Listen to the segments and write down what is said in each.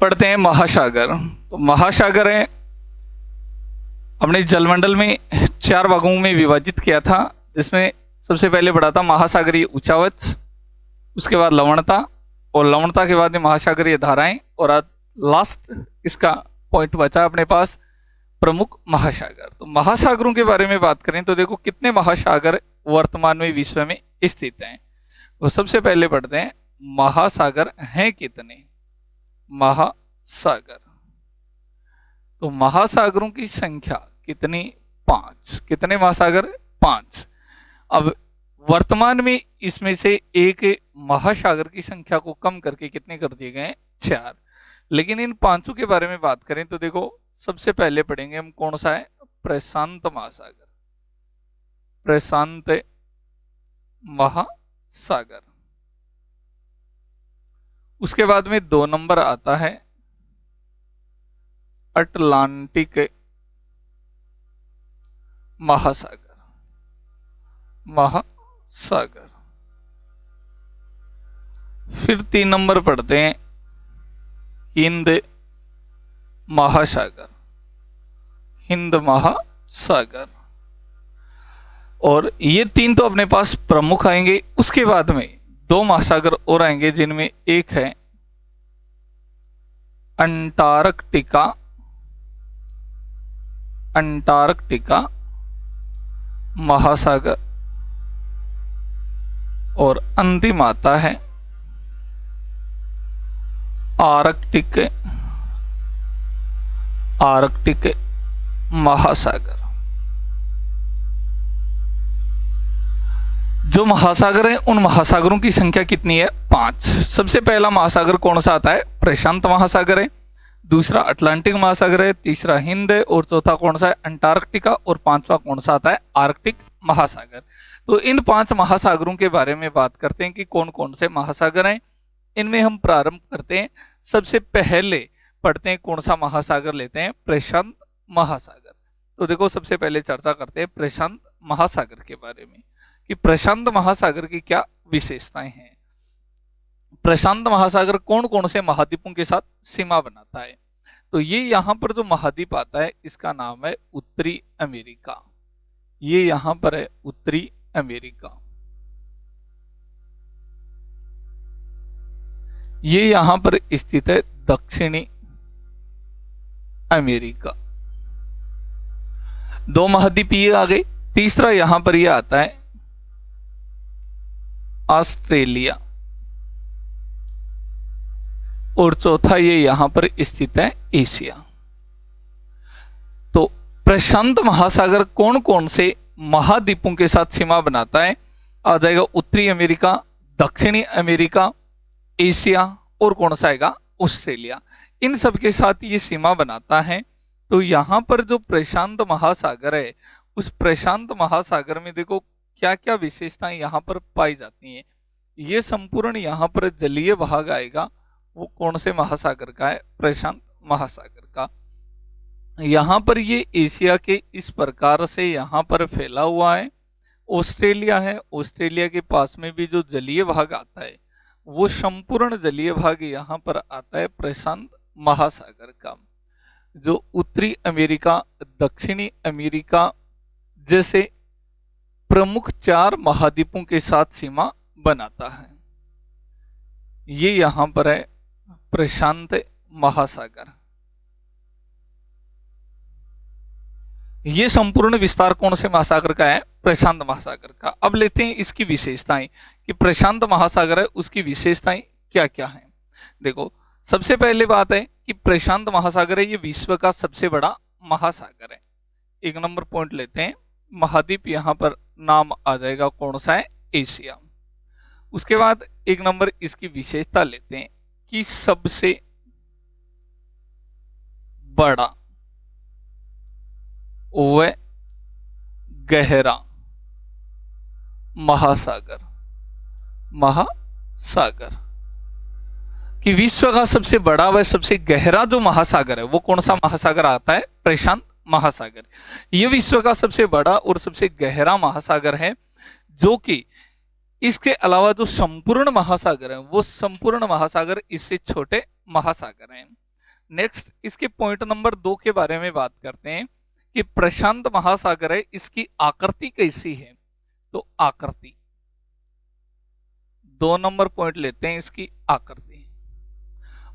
पढ़ते हैं महासागर। तो महासागर है अपने जलमंडल में 4 भागों में विभाजित किया था, जिसमें सबसे पहले पढ़ा था महासागरीय उच्चावच, उसके बाद लवणता, और लवणता के बाद में महासागरीय धाराएं, और आज लास्ट इसका पॉइंट बचा अपने पास प्रमुख महासागर। तो महासागरों के बारे में बात करें तो देखो कितने महासागर वर्तमान में विश्व में स्थित हैं। तो सबसे पहले पढ़ते हैं महासागर हैं कितने। महासागर, तो महासागरों की संख्या कितनी? 5। कितने महासागर? 5। अब वर्तमान में इसमें से एक महासागर की संख्या को कम करके कितने कर दिए गए? 4। लेकिन इन 5 के बारे में बात करें तो देखो सबसे पहले पढ़ेंगे हम कौन सा है? प्रशांत महासागर। प्रशांत महासागर। उसके बाद में 2 नंबर आता है अटलांटिक महासागर। महासागर। फिर 3 नंबर पढ़ते हैं हिंद महासागर। हिंद महासागर। और ये 3 तो अपने पास प्रमुख आएंगे। उसके बाद में 2 महासागर और आएंगे, जिनमें एक है अंटार्कटिका। अंटार्कटिका महासागर। और अंतिम आता है आर्कटिक। आर्कटिक महासागर। जो महासागर हैं उन महासागरों की संख्या कितनी है? 5। सबसे पहला महासागर कौन सा आता है? प्रशांत महासागर है। दूसरा अटलांटिक महासागर है। तीसरा हिंद है। और चौथा कौन सा है? अंटार्कटिका। और 5वां कौन सा आता है? आर्कटिक महासागर। तो इन 5 महासागरों के बारे में बात करते हैं कि कौन कौन से महासागर हैं। इनमें हम प्रारंभ करते हैं। सबसे पहले पढ़ते हैं कौन सा महासागर लेते हैं? प्रशांत महासागर। तो देखो सबसे पहले चर्चा करते हैं प्रशांत महासागर के बारे में कि प्रशांत महासागर की क्या विशेषताएं हैं। प्रशांत महासागर कौन कौन से महाद्वीपों के साथ सीमा बनाता है? तो ये यहां पर जो महाद्वीप आता है इसका नाम है उत्तरी अमेरिका। ये यहां पर है उत्तरी अमेरिका। ये यहां पर स्थित है दक्षिणी अमेरिका। 2 महाद्वीप ये आ गए। तीसरा यहां पर यह आता है ऑस्ट्रेलिया। और चौथा ये यहां पर स्थित है एशिया। तो प्रशांत महासागर कौन कौन से महाद्वीपों के साथ सीमा बनाता है? आ जाएगा उत्तरी अमेरिका, दक्षिणी अमेरिका, एशिया, और कौन सा आएगा? ऑस्ट्रेलिया। इन सब के साथ ये सीमा बनाता है। तो यहां पर जो प्रशांत महासागर है उस प्रशांत महासागर में देखो क्या क्या विशेषताएं यहां पर पाई जाती हैं। ये संपूर्ण यहां पर जलीय भाग आएगा, वो कौन से महासागर का है? प्रशांत महासागर का। यहां पर ये एशिया के इस प्रकार से यहां पर फैला हुआ है। ऑस्ट्रेलिया है, ऑस्ट्रेलिया के पास में भी जो जलीय भाग आता है वो संपूर्ण जलीय भाग यहां पर आता है प्रशांत महासागर का। जो उत्तरी अमेरिका, दक्षिणी अमेरिका जैसे प्रमुख 4 महाद्वीपों के साथ सीमा बनाता है, ये यहां पर है प्रशांत महासागर। ये संपूर्ण विस्तार कौन से महासागर का है? प्रशांत महासागर का। अब लेते हैं इसकी विशेषताएं कि प्रशांत महासागर है उसकी विशेषताएं क्या क्या हैं। देखो सबसे पहले बात है कि प्रशांत महासागर है ये विश्व का सबसे बड़ा महासागर है। 1 नंबर पॉइंट लेते हैं। महाद्वीप यहां पर नाम आ जाएगा कौन सा है? एशिया। उसके बाद 1 नंबर इसकी विशेषता लेते हैं कि सबसे बड़ा व गहरा महासागर। महासागर कि विश्व का सबसे बड़ा व सबसे गहरा जो महासागर है वो कौन सा महासागर आता है? प्रशांत महासागर। यह विश्व का सबसे बड़ा और सबसे गहरा महासागर है, जो कि इसके अलावा जो संपूर्ण महासागर है वो संपूर्ण महासागर इससे छोटे महासागर हैं। नेक्स्ट इसके पॉइंट नंबर 2 के बारे में बात करते हैं कि प्रशांत महासागर है, इसकी आकृति कैसी है। तो आकृति 2 नंबर पॉइंट लेते हैं, इसकी आकृति।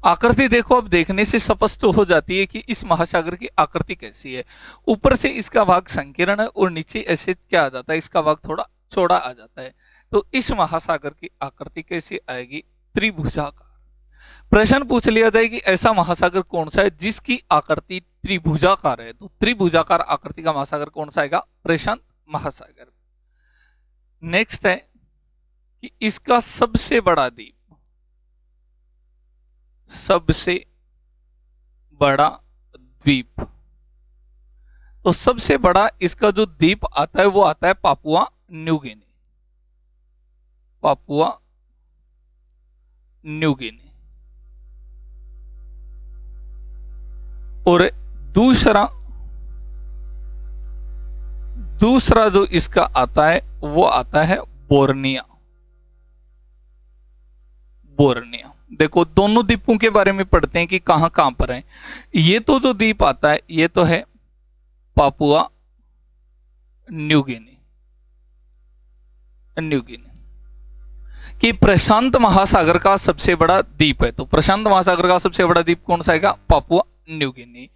आकृति देखो, अब देखने से स्पष्ट हो जाती है कि इस महासागर की आकृति कैसी है। ऊपर से इसका भाग संकीर्ण है और नीचे ऐसे क्या आ जाता है, इसका भाग थोड़ा चौड़ा आ जाता है। तो इस महासागर की आकृति कैसी आएगी, त्रिभुजाकार। प्रश्न पूछ लिया जाए कि ऐसा महासागर कौन सा है जिसकी आकृति त्रिभुजाकार है, तो त्रिभुजाकार आकृति का महासागर कौन सा आएगा, प्रशांत महासागर। नेक्स्ट है कि इसका सबसे बड़ा द्वीप, सबसे बड़ा द्वीप, तो सबसे बड़ा इसका जो द्वीप आता है वो आता है Papua New Guinea, Papua New Guinea. और दूसरा जो इसका आता है वो आता है बोर्निया, बोर्निया। देखो दोनों द्वीपों के बारे में पढ़ते हैं कि कहां कहां पर है। ये तो जो द्वीप आता है ये तो है Papua New Guinea, New Guinea कि प्रशांत महासागर का सबसे बड़ा द्वीप है। तो प्रशांत महासागर का सबसे बड़ा द्वीप कौन सा आएगा, पापुआ न्यू गिनी।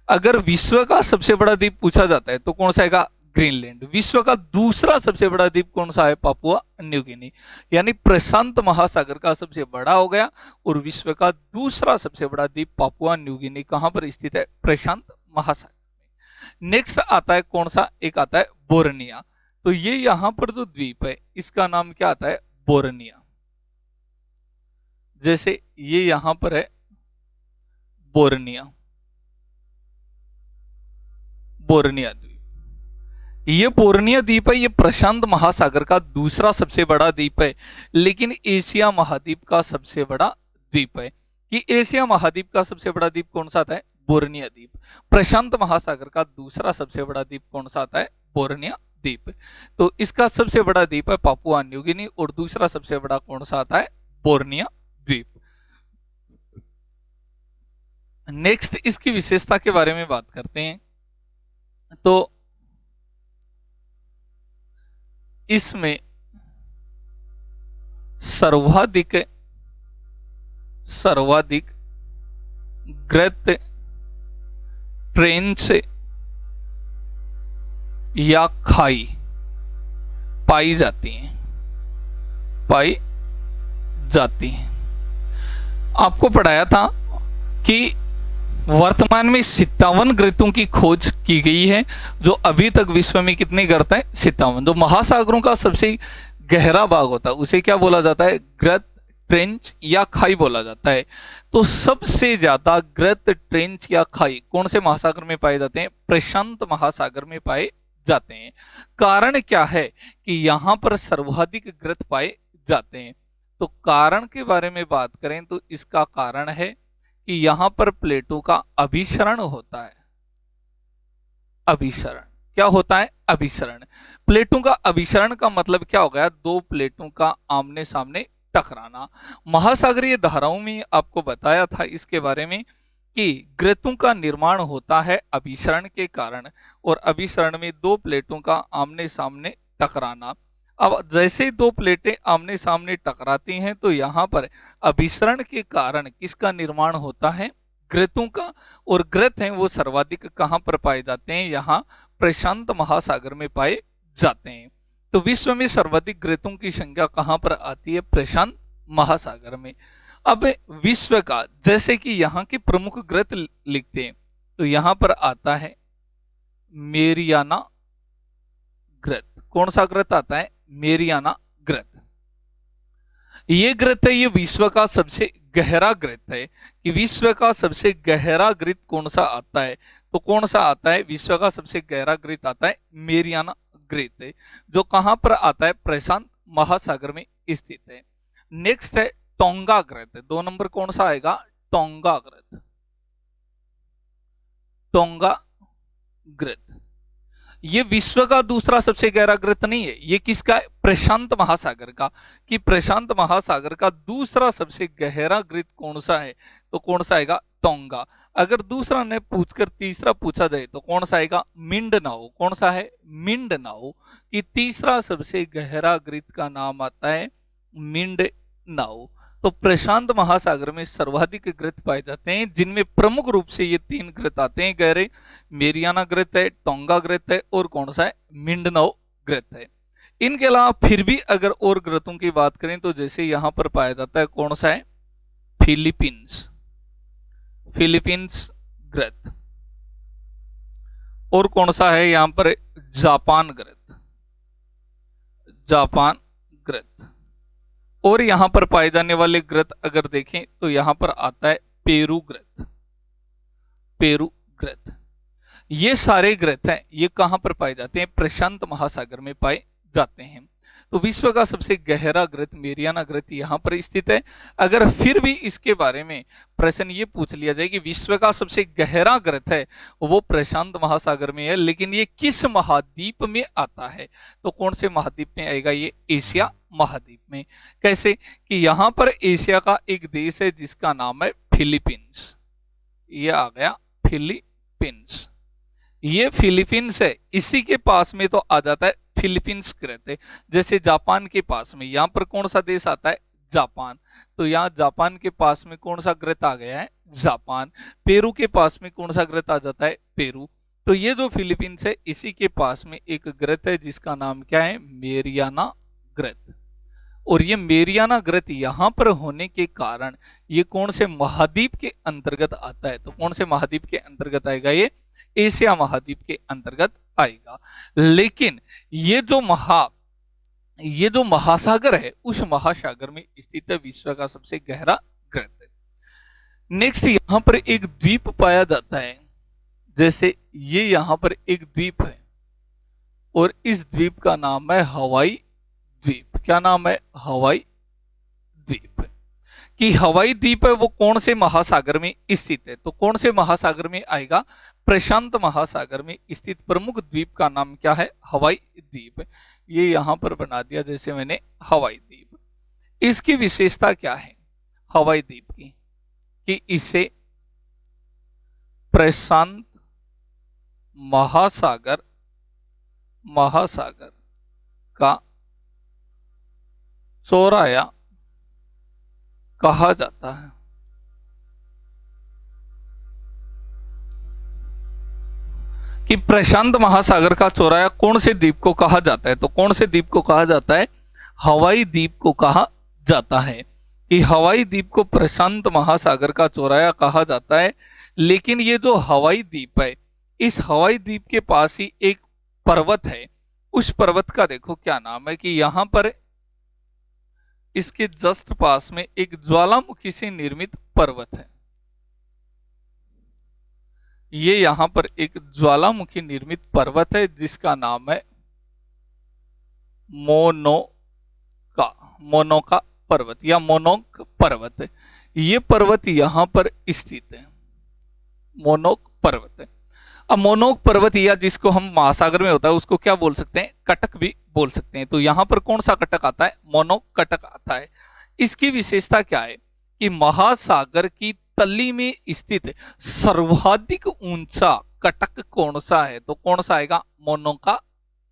अगर विश्व का सबसे बड़ा द्वीप पूछा जाता है तो कौन सा आएगा, ग्रीनलैंड। विश्व का दूसरा सबसे बड़ा द्वीप कौन सा है, पापुआ न्यू गिनी। यानी प्रशांत महासागर का सबसे बड़ा हो गया और विश्व का दूसरा सबसे बड़ा द्वीप पापुआ न्यू गिनी कहां पर स्थित है, प्रशांत महासागर में। नेक्स्ट आता है कौन सा, एक आता है बोर्निया। तो ये यहां पर जो द्वीप है इसका नाम क्या आता है, बोर्निया। जैसे ये यहां पर है बोर्निया, बोर्निया द्वीप। ये बोर्निया द्वीप है, ये प्रशांत महासागर का दूसरा सबसे बड़ा द्वीप है, लेकिन एशिया महाद्वीप का सबसे बड़ा द्वीप है। कि एशिया महाद्वीप का सबसे बड़ा द्वीप कौन सा आता है, बोर्निया द्वीप। प्रशांत महासागर का दूसरा सबसे बड़ा द्वीप कौन सा आता है, बोर्निया द्वीप। तो इसका सबसे बड़ा द्वीप है पापुआ न्यू गिनी और दूसरा सबसे बड़ा कौन सा आता है, बोर्निया द्वीप। नेक्स्ट इसकी विशेषता के बारे में बात करते हैं। तो इसमें सर्वाधिक ग्रेत ट्रेंच या खाई पाई जाती हैं, आपको पढ़ाया था कि वर्तमान में 57 ग्रतों की खोज की गई है। जो अभी तक विश्व में कितने गर्त हैं, 57। जो महासागरों का सबसे गहरा भाग होता है उसे क्या बोला जाता है, ग्रत, ट्रेंच या खाई बोला जाता है। तो सबसे ज्यादा ग्रत, ट्रेंच या खाई कौन से महासागर में पाए जाते हैं, प्रशांत महासागर में पाए जाते हैं। कारण क्या है कि यहां पर सर्वाधिक ग्रत पाए जाते हैं। तो कारण के बारे में बात करें तो इसका कारण है कि यहां पर प्लेटों का अभिसरण होता है। अभिसरण क्या होता है, अभिसरण। प्लेटों का अभिसरण का मतलब क्या हो गया, दो प्लेटों का आमने सामने टकराना। महासागरीय धाराओं में आपको बताया था इसके बारे में कि ग्रतों का निर्माण होता है अभिसरण के कारण, और अभिसरण में दो प्लेटों का आमने सामने टकराना। अब जैसे ही दो प्लेटें आमने सामने टकराती हैं तो यहाँ पर अभिसरण के कारण किसका निर्माण होता है, ग्रतों का। और ग्रत हैं वो सर्वाधिक कहाँ पर पाए जाते हैं, यहाँ प्रशांत महासागर में पाए जाते हैं। तो विश्व में सर्वाधिक ग्रतों की संख्या कहाँ पर आती है, प्रशांत महासागर में। अब विश्व का जैसे कि यहाँ के प्रमुख ग्रत लिखते हैं तो यहाँ पर आता है मेरियाना ग्रत। कौन सा ग्रत आता है, मेरियाना ग्रत। ये ग्रत है, ये विश्व का सबसे गहरा ग्रत है। कि विश्व का सबसे गहरा ग्रत कौन सा आता है, तो कौन सा आता है, विश्व का सबसे गहरा ग्रत आता है मेरियाना ग्रत है, जो कहां पर आता है, प्रशांत महासागर में स्थित है। नेक्स्ट है टोंगा ग्रत। 2 नंबर कौन सा आएगा, टोंगा ग्रत। टोंगा ग्रत ये विश्व का दूसरा सबसे गहरा ग्रत नहीं है, ये किसका है, प्रशांत महासागर का। कि प्रशांत महासागर का दूसरा सबसे गहरा ग्रत कौन सा है, तो कौन सा आएगा, टोंगा। अगर दूसरा ने पूछकर तीसरा पूछा जाए तो कौन सा आएगा? मिंडनाओ। कौन सा है? मिंडनाओ। कि तीसरा सबसे गहरा ग्रत का नाम आता है मिंडनाओ। तो प्रशांत महासागर में सर्वाधिक ग्रत पाए जाते हैं, जिनमें प्रमुख रूप से ये 3 ग्रत आते हैं गहरे। मेरियाना ग्रत है, टोंगा ग्रत है, और कौन सा है? मिंडनाओ ग्रत है। इनके अलावा फिर भी अगर और ग्रतों की बात करें तो जैसे यहां पर पाया जाता है, कौन सा है? फिलीपींस, फिलीपींस ग्रत। और कौन सा है यहां पर? जापान ग्रत, जापान ग्रत। और यहां पर पाए जाने वाले ग्रत अगर देखें तो यहां पर आता है पेरू ग्रत, पेरू ग्रत। ये सारे ग्रत हैं, ये कहां पर पाए जाते हैं? प्रशांत महासागर में पाए जाते हैं। तो विश्व का सबसे गहरा ग्रत मेरियाना ग्रत यहां पर स्थित है। अगर फिर भी इसके बारे में प्रश्न ये पूछ लिया जाए कि विश्व का सबसे गहरा ग्रत है वो प्रशांत महासागर में है, लेकिन ये किस महाद्वीप में आता है? तो कौन से महाद्वीप में आएगा? ये एशिया महाद्वीप में। कैसे? कि यहां पर एशिया का एक देश है जिसका नाम है फिलीपींस। ये आ गया फिलीपींस, ये फिलीपींस है। इसी के पास में तो आ जाता है फिलीपींस ग्रत है। जैसे जापान के पास में यहां पर कौन सा देश आता है? जापान। तो यहां जापान के पास में कौन सा ग्रत आ गया है? जापान। पेरू के पास में कौन सा ग्रत आ जाता है? पेरू। तो ये जो फिलीपींस है इसी के पास में एक ग्रत है जिसका नाम क्या है? मेरियाना ग्रत। और ये मेरियाना ग्रत यहां पर होने के कारण ये कौन से महाद्वीप के अंतर्गत आता है? तो कौन से महाद्वीप के अंतर्गत आएगा? ये एशिया महाद्वीप के अंतर्गत आएगा। लेकिन ये जो महासागर है उस महासागर में स्थित है विश्व का सबसे गहरा ग्रत। नेक्स्ट यहां पर एक द्वीप पाया जाता है। जैसे ये यहां पर एक द्वीप है और इस द्वीप का नाम है हवाई द्वीप। क्या नाम है? हवाई द्वीप। कि हवाई द्वीप है वो कौन से महासागर में स्थित है? तो कौन से महासागर में आएगा? प्रशांत महासागर में स्थित प्रमुख द्वीप का नाम क्या है? हवाई द्वीप। ये यहां पर बना दिया जैसे मैंने, हवाई द्वीप। इसकी विशेषता क्या है हवाई द्वीप की? कि इसे प्रशांत महासागर का चौराया कहा जाता है। कि प्रशांत महासागर का चौराया कौन से द्वीप को कहा जाता है? तो कौन से द्वीप को कहा जाता है? हवाई द्वीप को कहा जाता है। कि हवाई द्वीप को प्रशांत महासागर का चौराया कहा जाता है। लेकिन ये जो हवाई द्वीप है, इस हवाई द्वीप के पास ही एक पर्वत है। उस पर्वत का देखो क्या नाम है? कि यहां पर इसके जस्ट पास में एक ज्वालामुखी से निर्मित पर्वत है। ये यहां पर एक ज्वालामुखी निर्मित पर्वत है जिसका नाम है मोनोका पर्वत या मोनोक पर्वत। ये पर्वत यहां पर स्थित है, मोनोक पर्वत है। अब मोनोक पर्वत या जिसको हम महासागर में होता है उसको क्या बोल सकते हैं? कटक भी बोल सकते हैं। तो यहां पर कौन सा कटक आता है? मोनोक कटक आता है। इसकी विशेषता क्या है? कि महासागर की तली में स्थित सर्वाधिक ऊंचा कटक कौन सा है? तो कौन सा आएगा? मोनोका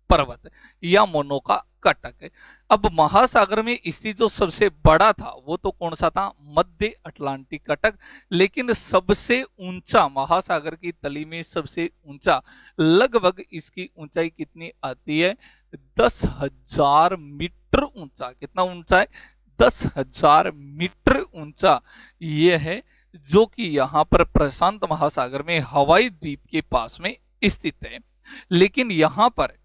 पर्वत या मोनोका कटक है। अब महासागर में स्थित जो सबसे बड़ा था वो तो कौन सा था? मध्य अटलांटिक कटक। लेकिन सबसे ऊंचा महासागर की तली में सबसे ऊंचा, लगभग इसकी ऊंचाई कितनी आती है? 10,000 मीटर ऊंचा। कितना ऊंचा है? 10,000 मीटर ऊंचा ये है, जो कि यहां पर प्रशांत महासागर में हवाई द्वीप के पास में स्थित है। लेकिन यहां पर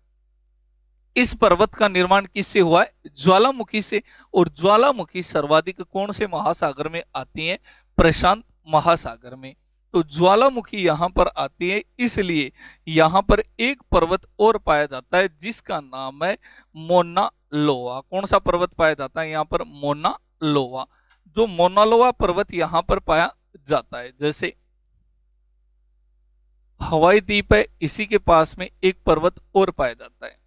इस पर्वत का निर्माण किससे हुआ है? ज्वालामुखी से। और ज्वालामुखी सर्वाधिक कौन से महासागर में आती है? प्रशांत महासागर में। तो ज्वालामुखी यहां पर आती है, इसलिए यहां पर एक पर्वत और पाया जाता है जिसका नाम है मोना लोआ। कौन सा पर्वत पाया जाता है यहां पर? मोना लोआ। जो मोना लोआ पर्वत यहां पर पाया जाता है। जैसे हवाई द्वीप है, इसी के पास में एक पर्वत और पाया जाता है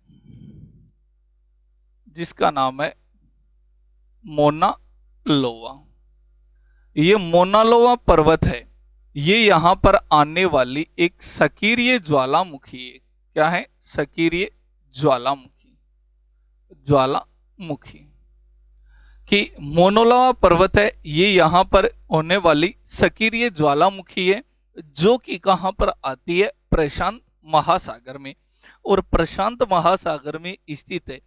जिसका नाम है मोना लोआ। ये मोना लोआ पर्वत है, ये यहाँ पर आने वाली एक सक्रिय ज्वालामुखी है। क्या है? सक्रिय ज्वालामुखी। ज्वालामुखी कि मोनोलावा पर्वत है, ये यहाँ पर होने वाली सक्रिय ज्वालामुखी है, जो कि कहाँ पर आती है? प्रशांत महासागर में। और प्रशांत महासागर में स्थित है।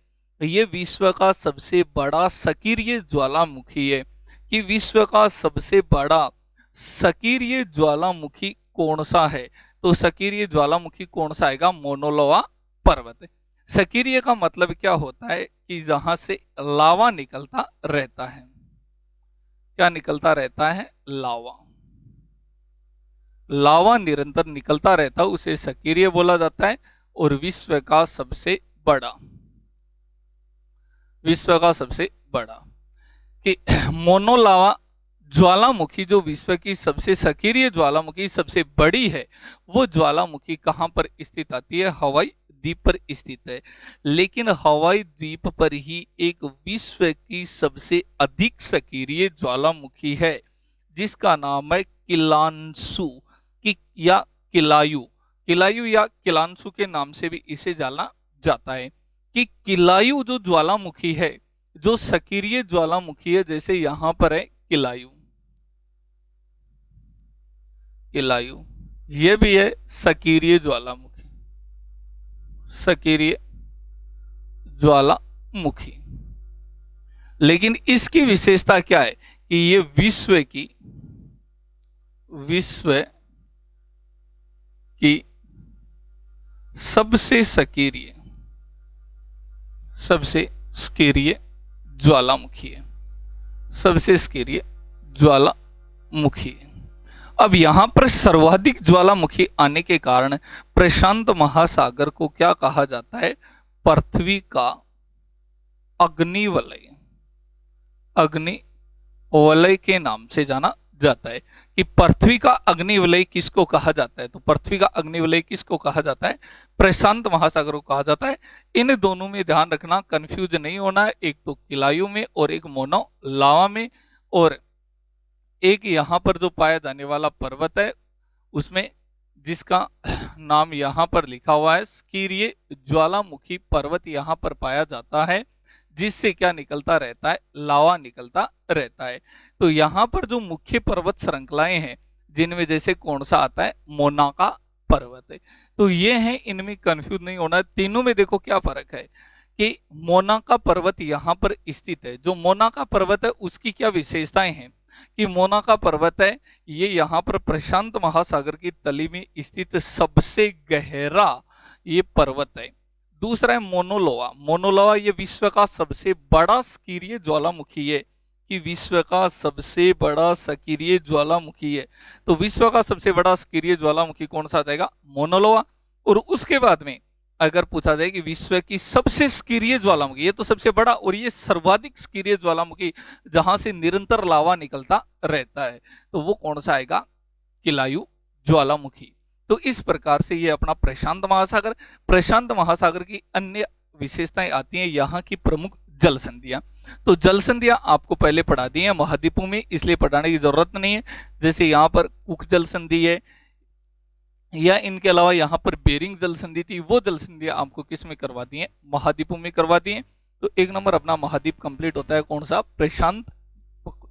ये विश्व का सबसे बड़ा सक्रिय ज्वालामुखी है। कि विश्व का सबसे बड़ा सक्रिय ज्वालामुखी कौन सा है? तो सक्रिय ज्वालामुखी कौन सा आएगा? मोनोलोवा पर्वत। सक्रिय का मतलब क्या होता है? कि जहां से लावा निकलता रहता है। क्या निकलता रहता है? लावा। लावा निरंतर निकलता रहता है, उसे सक्रिय बोला जाता है। और विश्व का सबसे बड़ा कि मोनोलावा ज्वालामुखी, जो विश्व की सबसे सक्रिय ज्वालामुखी, सबसे बड़ी है, वो ज्वालामुखी कहां पर स्थित आती है? हवाई द्वीप पर स्थित है। लेकिन हवाई द्वीप पर ही एक विश्व की सबसे अधिक सक्रिय ज्वालामुखी है, जिसका नाम है किलांशु या किलायु। किलायु या किलांशु के नाम से भी इसे जाना जाता है। कि किलायु जो ज्वालामुखी है, जो सक्रिय ज्वालामुखी है, जैसे यहां पर है किलायु, ये भी है सक्रिय ज्वालामुखी, सक्रिय ज्वालामुखी। लेकिन इसकी विशेषता क्या है? कि ये विश्व की सबसे सक्रिय ज्वालामुखी है, सबसे सक्रिय ज्वालामुखी है। अब यहां पर सर्वाधिक ज्वालामुखी आने के कारण प्रशांत महासागर को क्या कहा जाता है? पृथ्वी का अग्निवलय, अग्निवलय के नाम से जाना जाता है। कि पृथ्वी का अग्निवलय किसको कहा जाता है? तो पृथ्वी का अग्निवलय किसको कहा जाता है? प्रशांत महासागर को कहा जाता है। इन दोनों में ध्यान रखना, कंफ्यूज नहीं होना है। एक तो किलायु में और एक मोनोलावा में, और एक यहां पर जो पाया जाने वाला पर्वत है उसमें, जिसका नाम यहां पर लिखा हुआ है सक्रिय ज्वालामुखी पर्वत, यहां पर पाया जाता है, जिससे क्या निकलता रहता है? लावा निकलता रहता है। तो यहां पर जो मुख्य पर्वत श्रृंखलाएं हैं, जिनमें जैसे कौन सा आता है? मोनाका पर्वत है। तो ये है, इनमें कंफ्यूज नहीं होना। तीनों में देखो क्या फर्क है कि मोनाका पर्वत यहां पर स्थित है। जो मोनाका पर्वत है उसकी क्या विशेषताएं हैं? कि मोनाका पर्वत है, ये यहाँ पर प्रशांत महासागर की तली में स्थित सबसे गहरा ये पर्वत है। दूसरा है मोनोलोवा। मोनोलोवा ये विश्व का सबसे बड़ा सक्रिय ज्वालामुखी है। कि विश्व का सबसे बड़ा सक्रिय ज्वालामुखी है। तो विश्व का सबसे बड़ा सक्रिय ज्वालामुखी कौन सा जाएगा? मोनोलोवा। और उसके बाद में अगर पूछा जाए कि विश्व की सबसे सक्रिय ज्वालामुखी, ये तो सबसे बड़ा और ये सर्वाधिक सक्रिय ज्वालामुखी, जहां से निरंतर लावा निकलता रहता है, तो वो कौन सा आएगा? किलायु ज्वालामुखी। तो इस प्रकार से ये अपना प्रशांत महासागर की अन्य विशेषताएं आती हैं, यहाँ की प्रमुख जल संधियां। तो जल संधियां आपको पहले पढ़ा दी है महाद्वीपों में, इसलिए पढ़ाने की जरूरत नहीं है। जैसे यहाँ पर कुक जल संधि है, या इनके अलावा यहाँ पर बेरिंग जल संधि थी, वो जल संधियां आपको किस में करवा दी है? महाद्वीपों में करवा दी है। तो एक नंबर अपना महाद्वीप कंप्लीट होता है कौन सा? प्रशांत।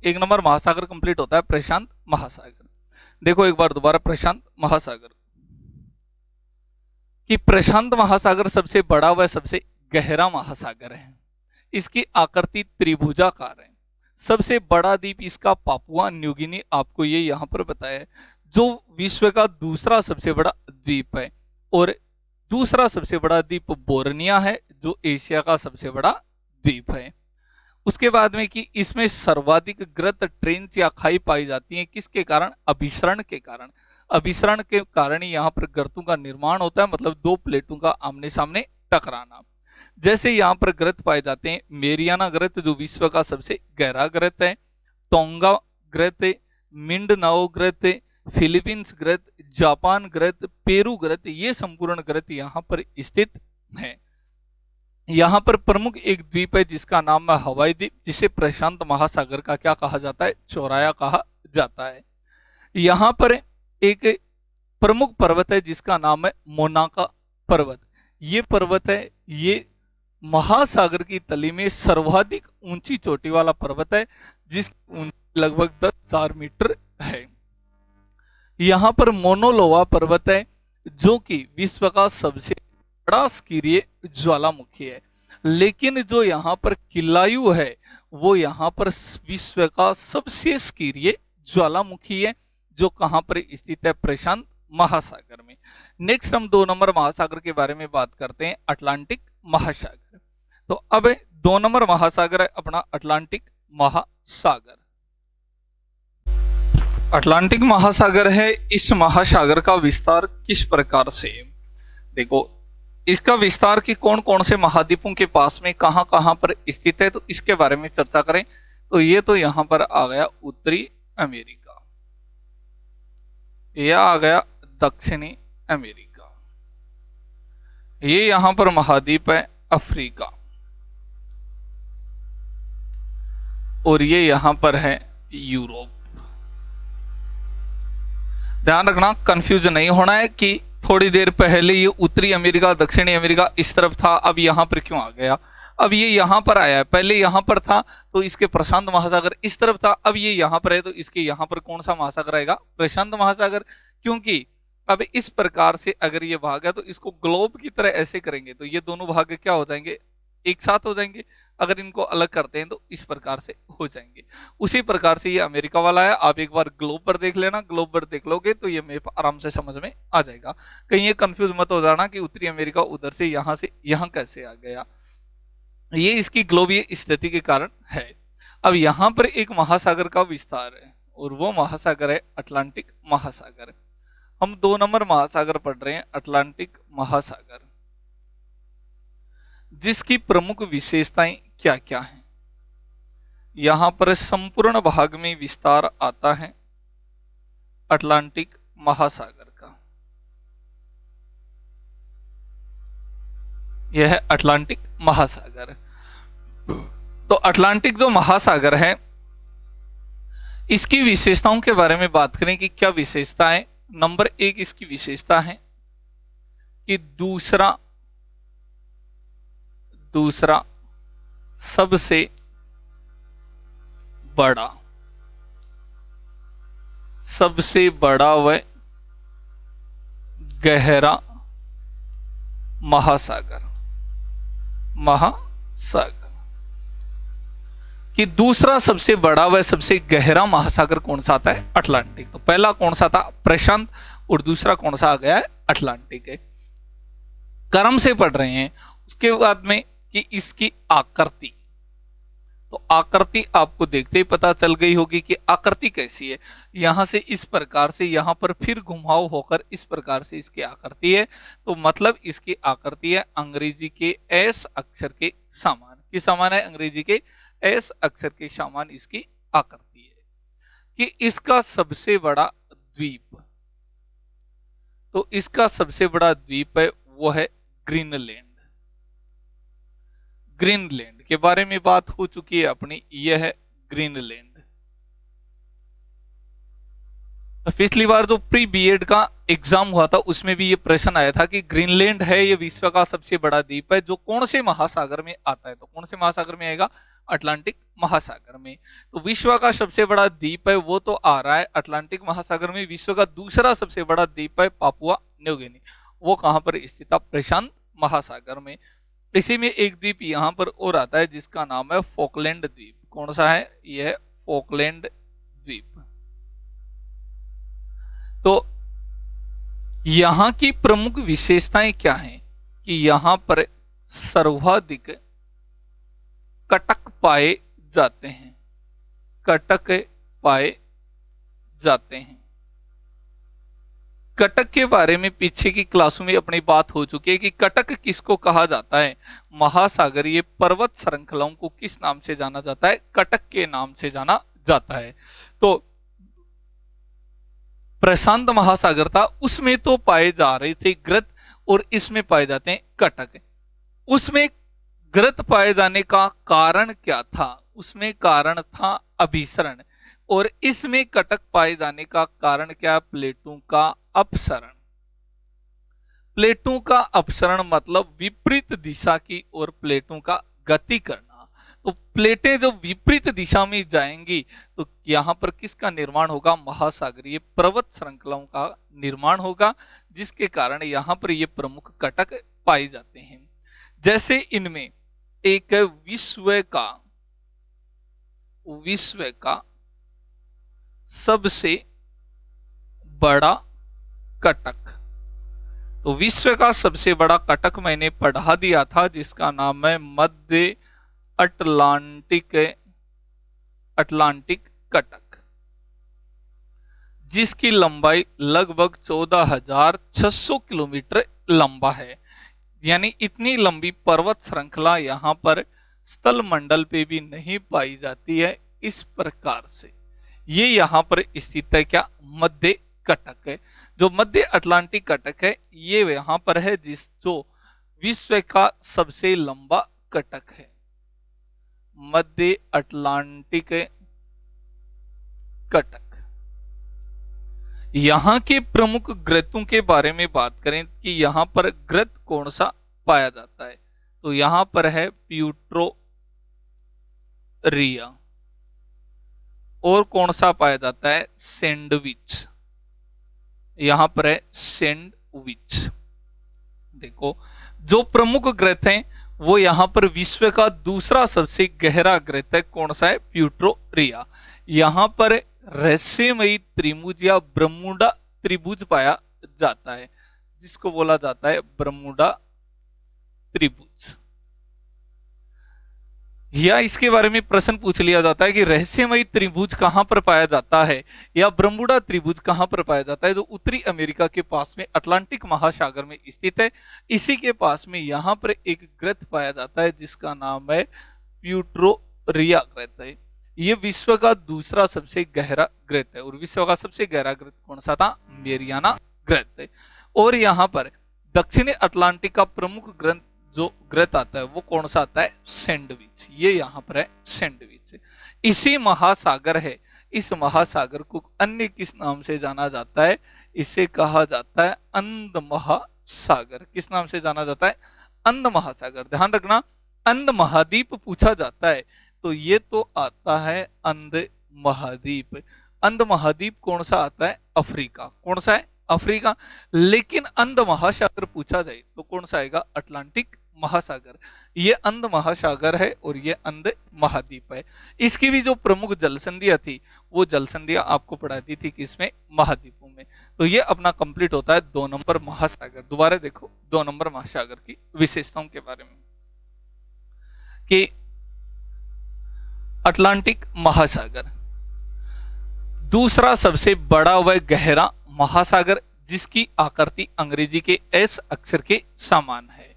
एक नंबर महासागर कंप्लीट होता है प्रशांत महासागर। देखो एक बार दोबारा, प्रशांत महासागर, कि प्रशांत महासागर सबसे बड़ा व सबसे गहरा महासागर है। इसकी आकृति त्रिभुजाकार है। सबसे बड़ा द्वीप इसका पापुआ न्यू गिनी, आपको ये यहाँ पर बताया है, जो विश्व का दूसरा सबसे बड़ा द्वीप है। और दूसरा सबसे बड़ा द्वीप बोर्निया है, जो एशिया का सबसे बड़ा द्वीप है। उसके बाद में कि इसमें सर्वाधिक गर्त ट्रेंच या खाई पाई जाती है। किसके कारण? अभिसरण के कारण। अभिसरण के कारण ही यहाँ पर गर्तों का निर्माण होता है, मतलब दो प्लेटों का आमने सामने टकराना। जैसे यहाँ पर गर्त पाए जाते हैं मेरियाना गर्त, जो विश्व का सबसे गहरा गर्त है, टोंगा गर्त, मिंडनाओ गर्त, फिलीपींस गर्त, जापान गर्त, पेरू गर्त, ये संपूर्ण गर्त यहाँ पर स्थित है। यहाँ पर प्रमुख एक द्वीप है जिसका नाम है हवाई द्वीप, जिसे प्रशांत महासागर का क्या कहा जाता है? चौराया कहा जाता है। यहाँ पर एक प्रमुख पर्वत है जिसका नाम है मोनाका पर्वत। ये पर्वत है, ये महासागर की तली में सर्वाधिक ऊंची चोटी वाला पर्वत है, जिसकी ऊंचाई लगभग 10,000 मीटर है। यहाँ पर मोनोलोवा पर्वत है जो कि विश्व का सबसे बड़ा स्कीय ज्वालामुखी है। लेकिन जो यहाँ पर किलायु है वो यहाँ पर विश्व का सबसे स्कीय ज्वालामुखी है, जो कहाँ पर स्थित है, प्रशांत महासागर में। नेक्स्ट हम 2 नंबर महासागर के बारे में बात करते हैं, अटलांटिक महासागर। तो अब 2 नंबर महासागर है अपना अटलांटिक महासागर। अटलांटिक महासागर है, इस महासागर का विस्तार किस प्रकार से, देखो इसका विस्तार की कौन कौन से महाद्वीपों के पास में कहां कहां पर स्थित है, तो इसके बारे में चर्चा करें। तो ये तो यहां पर आ गया उत्तरी अमेरिका, यह आ गया दक्षिणी अमेरिका, ये यहां पर महाद्वीप है अफ्रीका, और ये यहां पर है यूरोप। ध्यान रखना, कंफ्यूजन नहीं होना है कि थोड़ी देर पहले ये उत्तरी अमेरिका दक्षिणी अमेरिका इस तरफ था, अब यहां पर क्यों आ गया, अब ये यहां पर आया है, पहले यहां पर था तो इसके प्रशांत महासागर इस तरफ था, अब ये यहां पर है तो इसके यहां पर कौन सा महासागर आएगा, प्रशांत महासागर। क्योंकि अब इस प्रकार से अगर ये भाग है तो इसको ग्लोब की तरह ऐसे करेंगे तो ये दोनों भाग क्या हो जाएंगे, एक साथ हो जाएंगे। अगर इनको अलग करते हैं तो इस प्रकार से हो जाएंगे। उसी प्रकार से ये अमेरिका वाला है, आप एक बार ग्लोब पर देख लेना, ग्लोब पर देख लोगे तो ये मैप आराम से समझ में आ जाएगा। कहीं ये कंफ्यूज मत हो जाना कि उत्तरी अमेरिका उधर से यहाँ कैसे आ गया, ये इसकी ग्लोबीय स्थिति के कारण है। अब यहाँ पर एक महासागर का विस्तार है और वो महासागर है अटलांटिक महासागर। हम 2 नंबर महासागर पढ़ रहे हैं, अटलांटिक महासागर, जिसकी प्रमुख विशेषताएं क्या क्या हैं। यहां पर संपूर्ण भाग में विस्तार आता है अटलांटिक महासागर का, यह है अटलांटिक महासागर। तो अटलांटिक जो महासागर है इसकी विशेषताओं के बारे में बात करें कि क्या विशेषता है। नंबर 1 इसकी विशेषता है कि दूसरा सबसे बड़ा व गहरा महासागर कि दूसरा सबसे बड़ा व सबसे गहरा महासागर कौन सा आता है, अटलांटिक। तो पहला कौन सा था, प्रशांत, और दूसरा कौन सा आ गया है, अटलांटिक है। क्रम से पढ़ रहे हैं। उसके बाद में कि इसकी आकृति, तो आकृति आपको देखते ही पता चल गई होगी कि आकृति कैसी है। यहां से इस प्रकार से यहां पर फिर घुमाव होकर इस प्रकार से इसकी आकृति है। तो मतलब इसकी आकृति है अंग्रेजी के एस अक्षर के समान। किस समान है, अंग्रेजी के एस अक्षर के समान इसकी आकृति है। कि इसका सबसे बड़ा द्वीप, तो इसका सबसे बड़ा द्वीप है वो है ग्रीनलैंड। ग्रीनलैंड के बारे में बात हो चुकी है अपनी, यह है ग्रीनलैंड। पिछली बार जो प्री बीएड का एग्जाम हुआ था उसमें भी ये प्रश्न आया था कि ग्रीनलैंड है ये विश्व का सबसे बड़ा द्वीप है जो कौन से महासागर में आता है। तो कौन से महासागर में आएगा, अटलांटिक महासागर में। तो विश्व का सबसे बड़ा द्वीप है वो तो आ रहा है अटलांटिक महासागर में। विश्व का दूसरा सबसे बड़ा द्वीप है पापुआ न्यू गिनी, वो कहां पर स्थित है, प्रशांत महासागर में। इसी में एक द्वीप यहां पर और आता है जिसका नाम है फोकलैंड द्वीप। कौन सा है, यह है फोकलैंड द्वीप। तो यहां की प्रमुख विशेषताएं क्या हैं कि यहां पर सर्वाधिक कटक पाए जाते हैं, कटक पाए जाते हैं। कटक के बारे में पीछे की क्लासों में अपनी बात हो चुकी है कि कटक किसको कहा जाता है, महासागरीय पर्वत श्रृंखलाओं को किस नाम से जाना जाता है, कटक के नाम से जाना जाता है। तो प्रशांत महासागर था उसमें तो पाए जा रहे थे ग्रत और इसमें पाए जाते हैं कटक। उसमें ग्रत पाए जाने का कारण क्या था, उसमें कारण था अभिसरण। और इसमें कटक पाए जाने का कारण क्या है? प्लेटों का अपसरण। प्लेटों का अपसरण मतलब विपरीत दिशा की ओर प्लेटों का गति करना। तो प्लेटें जो विपरीत दिशा में जाएंगी तो यहां पर किसका निर्माण होगा? महासागरीय पर्वत श्रृंखलाओं का निर्माण होगा, जिसके कारण यहां पर ये प्रमुख कटक पाए जाते हैं। जैसे इनमें एक विश्व का सबसे बड़ा कटक। तो विश्व का सबसे बड़ा कटक मैंने पढ़ा दिया था, जिसका नाम है मध्य अटलांटिक कटक, जिसकी लंबाई लगभग 14,600 किलोमीटर लंबा है। यानी इतनी लंबी पर्वत श्रृंखला यहां पर स्थल मंडल पे भी नहीं पाई जाती है। इस प्रकार से ये यहां पर स्थित है क्या? मध्य कटक है। जो मध्य अटलांटिक कटक है ये यहां पर है, जो विश्व का सबसे लंबा कटक है। मध्य अटलांटिक कटक। यहां के प्रमुख ग्रहों के बारे में बात करें कि यहां पर ग्रह कौन सा पाया जाता है, तो यहां पर है प्यूटोरिया। और कौन सा पाया जाता है? सैंडविच। यहां पर है सैंडविच। देखो, जो प्रमुख ग्रह हैं वो यहां पर विश्व का दूसरा सबसे गहरा ग्रह है। कौन सा है? प्यूटोरिया। यहां पर रहस्यमयी त्रिभुज या बरमूडा त्रिभुज पाया जाता है, जिसको बोला जाता है बरमूडा त्रिभुज। या इसके बारे में प्रश्न पूछ लिया जाता है कि रहस्यमयी त्रिभुज कहां पर पाया जाता है या बरमूडा त्रिभुज कहां पर पाया जाता है? जो उत्तरी अमेरिका के पास में अटलांटिक महासागर में स्थित है। इसी के पास में यहां पर एक ग्रह पाया जाता है जिसका नाम है प्यूटोरिया ग्रह है। ये विश्व का दूसरा सबसे गहरा ग्रह है। और विश्व का सबसे गहरा ग्रह कौन सा था? मेरियाना ग्रह है। और यहां पर दक्षिणी अटलांटिक का प्रमुख ग्रह जो ग्रह आता है वो कौन सा आता है? सैंडविच। ये यहां पर है सैंडविच। इसी महासागर है। इस महासागर को अन्य किस नाम से जाना जाता है? इसे कहा जाता है अंध महासागर। किस नाम से जाना जाता है? अंध महासागर। ध्यान रखना, अंध महाद्वीप पूछा जाता है तो ये तो आता है अंध महाद्वीप। अंध महाद्वीप कौन सा आता है? अफ्रीका। कौन सा है? अफ्रीका। लेकिन अंध महासागर पूछा जाए तो कौन सा आएगा? अटलांटिक महासागर। ये अंध महासागर है और ये अंध महाद्वीप है। इसकी भी जो प्रमुख जलसंधियां थी वो जलसंधियां आपको पढ़ाती थी किसमें? महाद्वीपों में। तो ये अपना कंप्लीट होता है 2 नंबर महासागर। दोबारा देखो 2 नंबर महासागर की विशेषताओं के बारे में कि अटलांटिक महासागर दूसरा सबसे बड़ा व गहरा महासागर, जिसकी आकृति अंग्रेजी के एस अक्षर के समान है।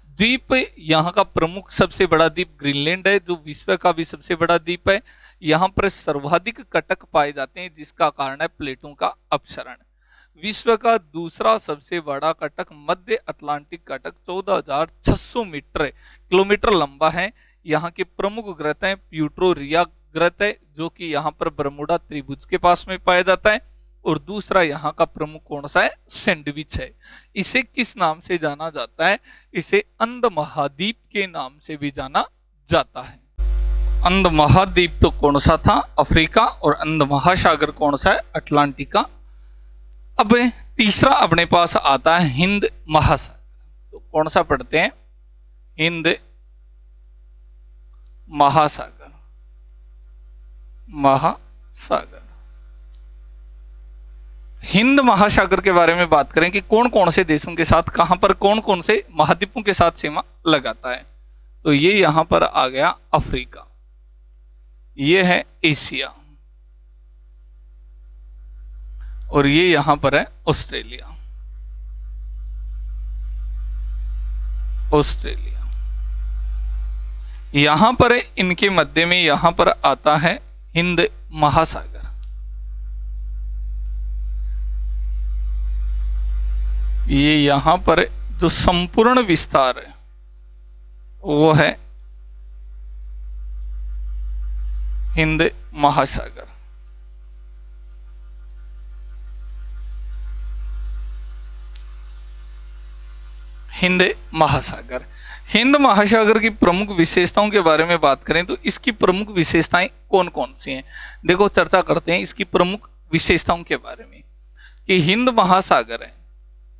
द्वीप, यहाँ का प्रमुख सबसे बड़ा द्वीप ग्रीनलैंड है, जो विश्व का भी सबसे बड़ा द्वीप है। यहाँ पर सर्वाधिक कटक पाए जाते हैं, जिसका कारण है प्लेटों का अपसरण। विश्व का दूसरा सबसे बड़ा कटक मध्य अटलांटिक कटक 14,600 किलोमीटर लंबा है। यहाँ के प्रमुख ग्रह हैं प्यूटोरिया ग्रह है, जो कि यहाँ पर बरमूडा त्रिभुज के पास में पाया जाता है। और दूसरा यहाँ का प्रमुख कौन सा है? सैंडविच है। इसे किस नाम से जाना जाता है? इसे अंध महाद्वीप के नाम से भी जाना जाता है। अंध महाद्वीप तो कौन सा था? अफ्रीका। और अंध महासागर कौन सा है? अटलांटिका। अब तीसरा अपने पास आता है हिंद महासागर। तो कौन सा पढ़ते हैं? हिंद महासागर। महासागर। हिंद महासागर के बारे में बात करें कि कौन कौन से देशों के साथ, कहां पर कौन कौन से महाद्वीपों के साथ सीमा लगाता है, तो ये यहां पर आ गया अफ्रीका, ये है एशिया, और ये यहां पर है ऑस्ट्रेलिया। ऑस्ट्रेलिया यहां पर इनके मध्य में यहां पर आता है हिंद महासागर। ये यहां पर जो संपूर्ण विस्तार है वो है हिंद महासागर। हिंद महासागर। हिंद महासागर की प्रमुख विशेषताओं के बारे में बात करें तो इसकी प्रमुख विशेषताएं कौन कौन सी हैं। देखो चर्चा करते हैं इसकी प्रमुख विशेषताओं के बारे में कि हिंद महासागर है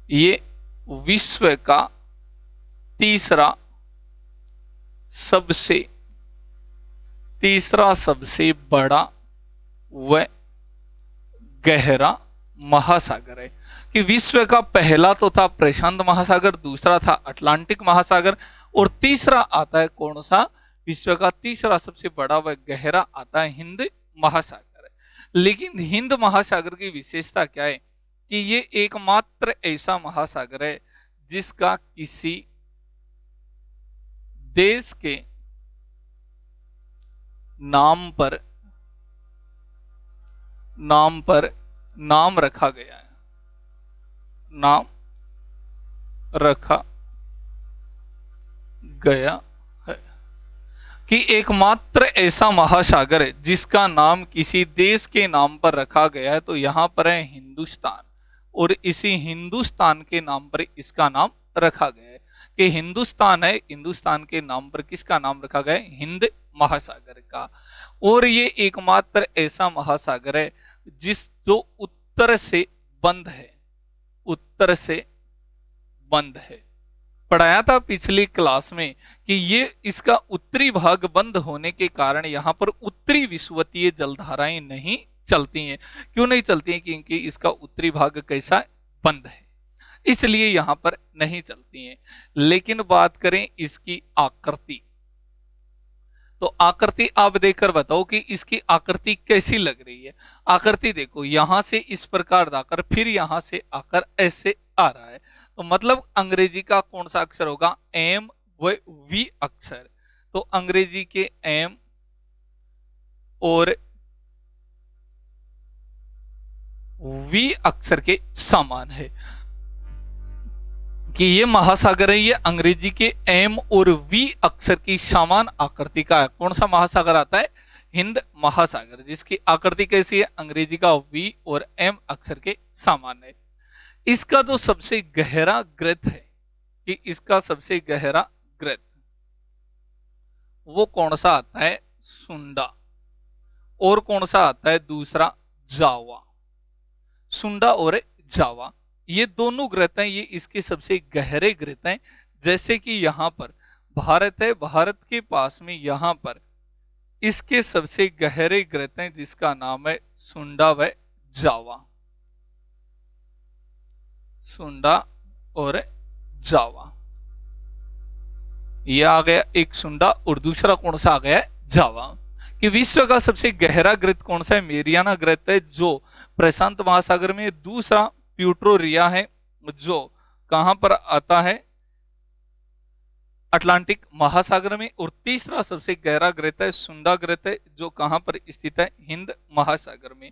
ये विश्व का तीसरा सबसे बड़ा व गहरा महासागर है। कि विश्व का पहला तो था प्रशांत महासागर, दूसरा था अटलांटिक महासागर और तीसरा आता है कौन सा, विश्व का तीसरा सबसे बड़ा व गहरा आता है हिंद महासागर। लेकिन हिंद महासागर की विशेषता क्या है कि ये एकमात्र ऐसा महासागर है जिसका किसी देश के नाम रखा गया है, नाम रखा गया है। कि एकमात्र ऐसा महासागर है जिसका नाम किसी देश के नाम पर रखा गया है, तो यहां पर है हिंदुस्तान और इसी हिंदुस्तान के नाम पर इसका नाम रखा गया है। कि हिंदुस्तान है, हिंदुस्तान के नाम पर किसका नाम रखा गया है, हिंद महासागर का। और ये एकमात्र ऐसा महासागर है जो उत्तर से बंद है। पढ़ाया था पिछली क्लास में कि ये इसका उत्तरी भाग बंद होने के कारण यहाँ पर उत्तरी विषुवतीय जलधाराएं नहीं चलती हैं। क्यों नहीं चलती हैं? क्योंकि इसका उत्तरी भाग कैसा बंद है, इसलिए यहाँ पर नहीं चलती हैं। लेकिन बात करें इसकी आकृति, तो आकृति आप देखकर बताओ कि इसकी आकृति कैसी लग रही है। आकृति देखो, यहां से इस प्रकार जाकर फिर यहां से आकर ऐसे आ रहा है, तो मतलब अंग्रेजी का कौन सा अक्षर होगा, एम व वी अक्षर। तो अंग्रेजी के एम और वी अक्षर के समान है। कि ये महासागर है, ये अंग्रेजी के एम और वी अक्षर की समान आकृति का है। कौन सा महासागर आता है, हिंद महासागर, जिसकी आकृति कैसी है, अंग्रेजी का वी और एम अक्षर के समान है। इसका जो सबसे गहरा ग्रंथ है, कि इसका सबसे गहरा ग्रंथ वो कौन सा आता है, सुंडा, और कौन सा आता है दूसरा, जावा। सुंडा और जावा ये दोनों ग्रंथ हैं, ये इसके सबसे गहरे ग्रंथ हैं। जैसे कि यहां पर भारत है, भारत के पास में यहां पर इसके सबसे गहरे ग्रंथ हैं जिसका नाम है सुंडा व जावा। सुंडा और जावा ये आ गया एक सुंडा, और दूसरा कौन सा आ गया है, जावा। कि विश्व का सबसे गहरा ग्रंथ कौन सा है, मेरियाना ग्रंथ है जो प्रशांत महासागर में। दूसरा प्यूट्रो रिया है जो कहां पर आता है, अटलांटिक महासागर में। और तीसरा सबसे गहरा ग्रंथ है सुंडा ग्रंथ है जो कहां पर स्थित है, हिंद महासागर में।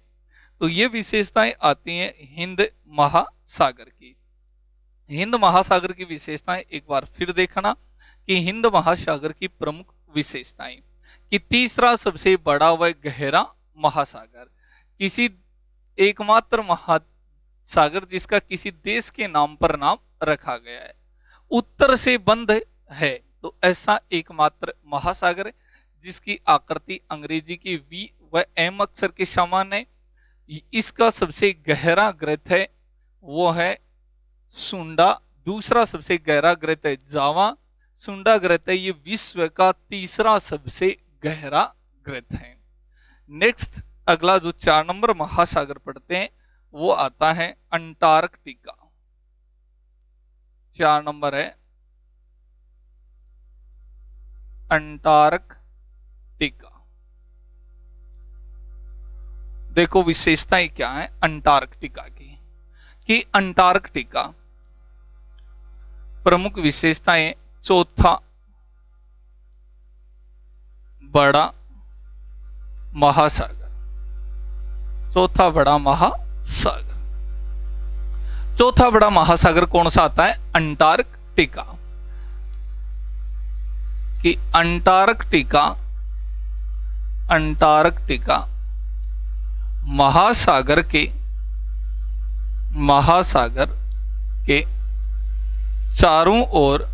तो ये विशेषताएं आती हैं हिंद महासागर की। हिंद महासागर की विशेषताएं एक बार फिर देखना कि हिंद महासागर की प्रमुख विशेषताएं कि तीसरा सबसे बड़ा व गहरा महासागर, किसी एकमात्र महासागर जिसका किसी देश के नाम पर नाम रखा गया है, उत्तर से बंद है, तो ऐसा एकमात्र महासागर है जिसकी आकृति अंग्रेजी की वी व एम अक्षर के समान है। इसका सबसे गहरा ग्रंथ है वो है सुंडा, दूसरा सबसे गहरा ग्रंथ है जावा। सुंडा ग्रंथ है ये विश्व का तीसरा सबसे गहरा ग्रंथ है। नेक्स्ट अगला जो 4 नंबर महासागर पढ़ते हैं वो आता है अंटार्कटिका। 4 नंबर है अंटार्कटिका। देखो विशेषताएं क्या है अंटार्कटिका की, कि अंटार्कटिका प्रमुख विशेषताएं, चौथा बड़ा महासागर, चौथा बड़ा महासागर। चौथा बड़ा महासागर कौन सा आता है, अंटार्कटिका। कि अंटार्कटिका महासागर के चारों ओर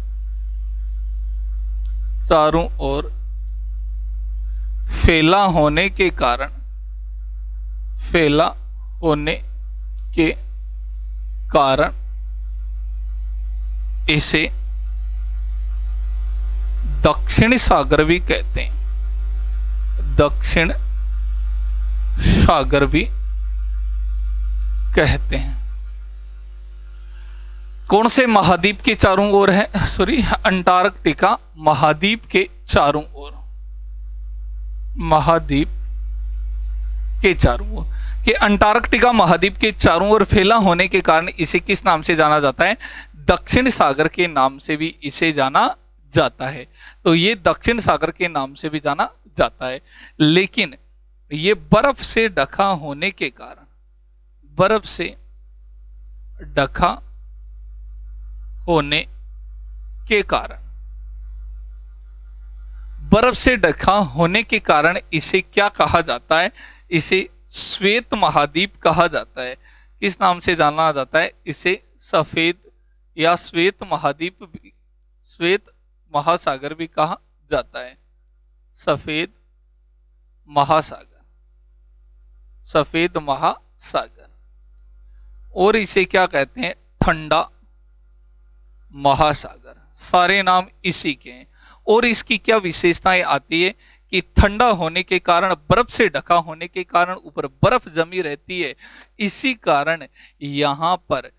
फैला होने के कारण इसे दक्षिण सागर भी कहते हैं। दक्षिण सागर भी कहते हैं। कौन से महाद्वीप के चारों ओर है? अंटार्कटिका महाद्वीप के चारों ओर। महाद्वीप के चारों ओर कि अंटार्कटिका महाद्वीप के चारों ओर फैला होने के कारण इसे किस नाम से जाना जाता है? दक्षिण सागर के नाम से भी इसे जाना जाता है। तो ये दक्षिण सागर के नाम से भी जाना जाता है। लेकिन ये बर्फ से ढका होने के कारण, बर्फ से ढका होने के कारण, बर्फ से ढका होने के कारण इसे क्या कहा जाता है? इसे श्वेत महाद्वीप कहा जाता है। किस नाम से जाना जाता है? इसे सफेद या श्वेत महाद्वीप, श्वेत महासागर भी कहा जाता है। सफेद महासागर, सफेद महासागर। और इसे क्या कहते हैं? ठंडा महासागर। सारे नाम इसी के हैं। और इसकी क्या विशेषताएं आती है कि ठंडा होने के कारण, बर्फ से ढका होने के कारण ऊपर बर्फ जमी रहती है। इसी कारण यहां पर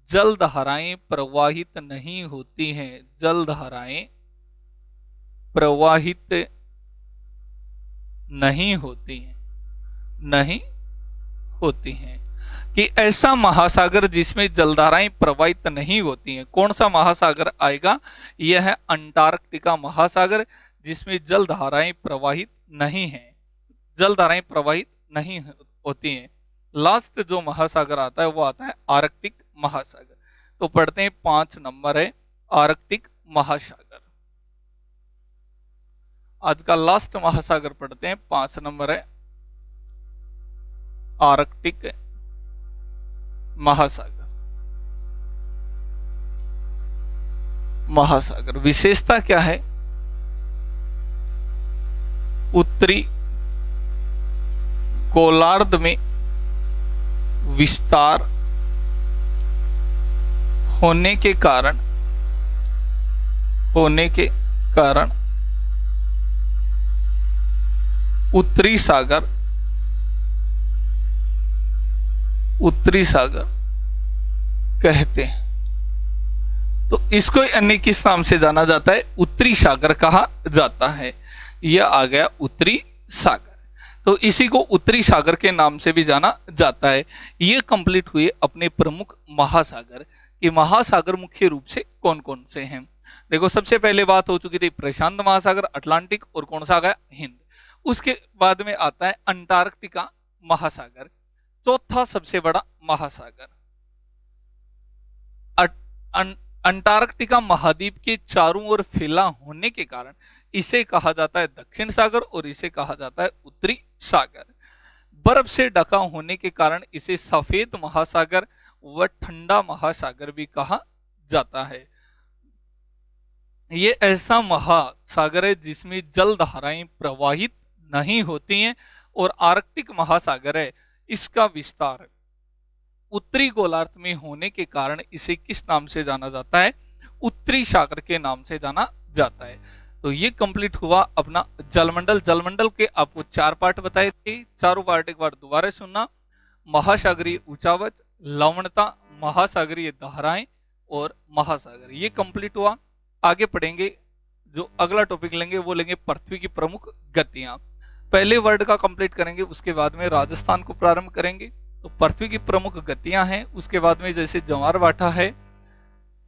जलधाराएं प्रवाहित नहीं होती हैं। जलधाराएं प्रवाहित नहीं होती हैं, नहीं होती हैं। कि ऐसा महासागर जिसमें जलधाराएं प्रवाहित नहीं होती हैं, कौन सा महासागर आएगा? यह है अंटार्कटिका महासागर, जिसमें जलधाराएं प्रवाहित नहीं हैं, जलधाराएं प्रवाहित नहीं होती हैं। लास्ट जो महासागर आता है वो आता है आर्कटिक महासागर। तो पढ़ते हैं 5 नंबर है आर्कटिक महासागर। आज का लास्ट महासागर पढ़ते हैं, 5 नंबर है आर्कटिक महासागर। महासागर विशेषता क्या है? उत्तरी गोलार्ध में विस्तार होने के कारण उत्तरी सागर कहते हैं। तो इसको अन्य किस नाम से जाना जाता है? उत्तरी सागर कहा जाता है। यह आ गया उत्तरी सागर। तो इसी को उत्तरी सागर के नाम से भी जाना जाता है। ये कंप्लीट हुए अपने प्रमुख महासागर कि महासागर मुख्य रूप से कौन कौन से हैं। देखो, सबसे पहले बात हो चुकी थी प्रशांत महासागर, अटलांटिक और कौन सा आ गया? हिंद। उसके बाद में आता है अंटार्कटिका महासागर, चौथा सबसे बड़ा महासागर। अंटार्कटिका महाद्वीप के चारों ओर फैला होने के कारण इसे कहा जाता है दक्षिण सागर और इसे कहा जाता है उत्तरी सागर। बर्फ से ढका होने के कारण इसे सफेद महासागर व ठंडा महासागर भी कहा जाता है। ये ऐसा महासागर है जिसमें जलधाराएं प्रवाहित नहीं होती हैं। और आर्कटिक महासागर है, इसका विस्तार उत्तरी गोलार्ध में होने के कारण इसे किस नाम से जाना जाता है? उत्तरी सागर के नाम से जाना जाता है। तो ये कंप्लीट हुआ अपना जलमंडल। जलमंडल के आपको 4 पार्ट बताए थे, चारों पार्ट एक बार दोबारा सुनना। महासागरीय ऊंचावच, लवणता, महासागरीय धाराएं और महासागर। ये कंप्लीट हुआ। आगे पढ़ेंगे, जो अगला टॉपिक लेंगे वो लेंगे पृथ्वी की प्रमुख गतियां। पहले वर्ड का कंप्लीट करेंगे, उसके बाद में राजस्थान को प्रारंभ करेंगे। तो पृथ्वी की प्रमुख गतियां हैं, उसके बाद में जैसे ज्वार भाटा है,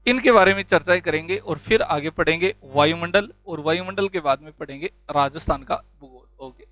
इनके बारे में चर्चा करेंगे। और फिर आगे पढ़ेंगे वायुमंडल, और वायुमंडल के बाद में पढ़ेंगे राजस्थान का भूगोल। ओके।